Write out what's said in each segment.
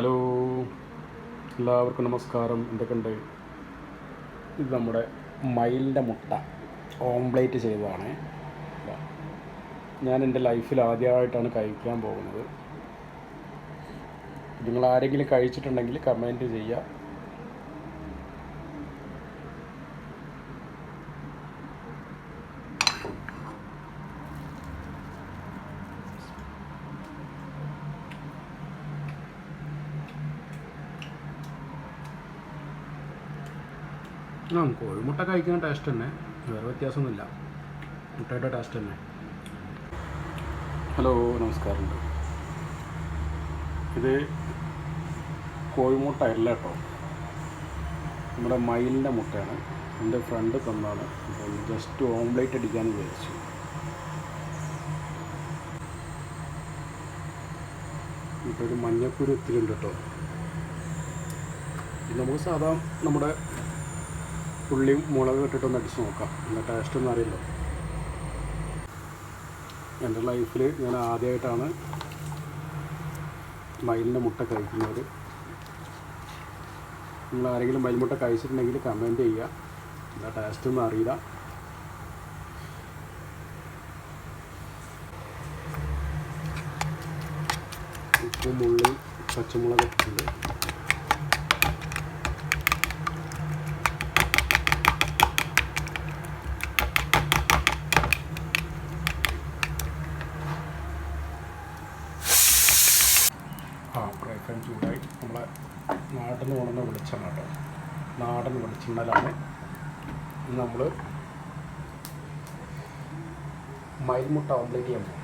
Hello, എല്ലാവർക്കും നമസ്കാരം. എന്തൊക്കെയുണ്ട്? ഇത് നമ്മുടെ മയിലിൻ്റെ മുട്ട ഓംപ്ലേറ്റ് ചെയ്തതാണ്. ഞാൻ എൻ്റെ ലൈഫിൽ ആദ്യമായിട്ടാണ് കഴിക്കാൻ പോകുന്നത്. നിങ്ങൾ ആരെങ്കിലും കഴിച്ചിട്ടുണ്ടെങ്കിൽ കമൻറ്റ് ചെയ്യുക. കോഴിമുട്ട കഴിക്കുന്ന ടേസ്റ്റ് തന്നെ, വേറെ വ്യത്യാസമൊന്നുമില്ല. മുട്ടയുടെ ടേസ്റ്റ് തന്നെ. ഹലോ, നമസ്കാരമുണ്ട്. ഇത് കോഴിമുട്ട അല്ല കേട്ടോ, നമ്മുടെ മയിലിൻ്റെ മുട്ടയാണ്. എൻ്റെ ഫ്രണ്ട് തന്നാണ്. അപ്പം ജസ്റ്റ് ഓംപ്ലേറ്റ് അടിക്കാമെന്ന് വിചാരിച്ചു. ഇപ്പോൾ ഒരു മഞ്ഞക്കുരു ഒത്തിരി ഉണ്ട് കേട്ടോ. ഇത് നമുക്ക് സാധാരണ നമ്മുടെ ഉള്ളിയും മുളക് ഇട്ടിട്ടൊന്ന് അടിച്ച് നോക്കാം. എൻ്റെ ടേസ്റ്റ് ഒന്നും അറിയില്ല. എൻ്റെ ലൈഫിൽ ഞാൻ ആദ്യമായിട്ടാണ് മയിലിൻ്റെ മുട്ട കഴിക്കുന്നത്. നിങ്ങൾ ആരെങ്കിലും മയിൽ മുട്ട കഴിച്ചിട്ടുണ്ടെങ്കിൽ കമൻറ്റ് ചെയ്യുക. എൻ്റെ ടേസ്റ്റ് ഒന്നും അറിയില്ല. ഉപ്പും ഉള്ളി പച്ചമുളക് ഉണ്ട്. ഫ്രൈ പാൻ ചൂടായി. നമ്മളെ നാട്ടിൽ നിന്ന് കൊണ്ടുവന്ന വെളിച്ചെണ്ണ കേട്ടോ, നാടൻ വെളിച്ചെണ്ണയിലാണ് നമ്മൾ മയിൽമുട്ട ഓംപ്ലേറ്റ് ചെയ്യാൻ പോകും.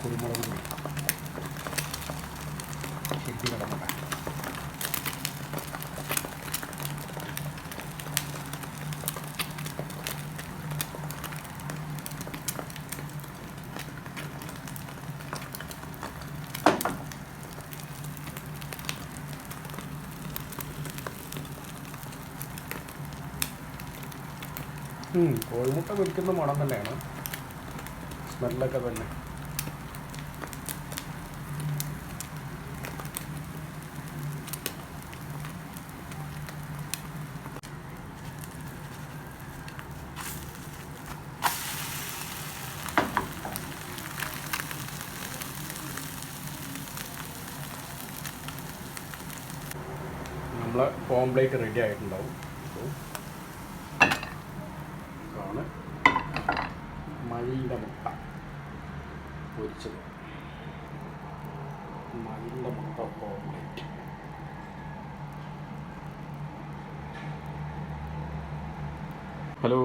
കുരുമുളക് ശരിക്കും കിടക്കട്ടെ. കോഴിമുട്ട പൊരിക്കുന്ന മണം തന്നെയാണ്, സ്മെല്ലൊക്കെ തന്നെ. നമ്മളെ ഓംപ്ലേറ്റ് റെഡി ആയിട്ടുണ്ടാവും. ഇതാണ് മയിലിൻ്റെ മുട്ട പൊരിച്ചത്. മയിലിൻ്റെ മുട്ട ഓംപ്ലേറ്റ്. ഹലോ,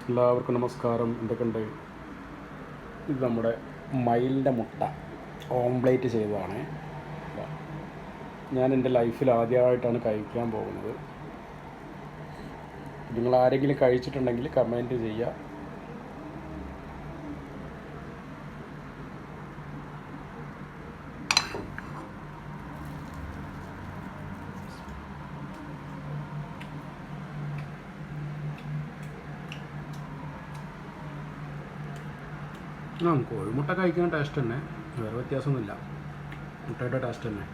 എല്ലാവർക്കും നമസ്കാരം. എന്തൊക്കെയുണ്ട്? ഇത് നമ്മുടെ മയിലിൻ്റെ മുട്ട ഓംപ്ലേറ്റ് ചെയ്തതാണ്. ഞാൻ എൻ്റെ ലൈഫിൽ ആദ്യമായിട്ടാണ് കഴിക്കാൻ പോകുന്നത്. നിങ്ങൾ ആരെങ്കിലും കഴിച്ചിട്ടുണ്ടെങ്കിൽ കമൻറ്റ് ചെയ്യുക. കോഴിമുട്ട കഴിക്കുന്ന ടേസ്റ്റ് തന്നെ, വേറെ വ്യത്യാസമൊന്നുമില്ല. മുട്ടയുടെ ടേസ്റ്റ് തന്നെ.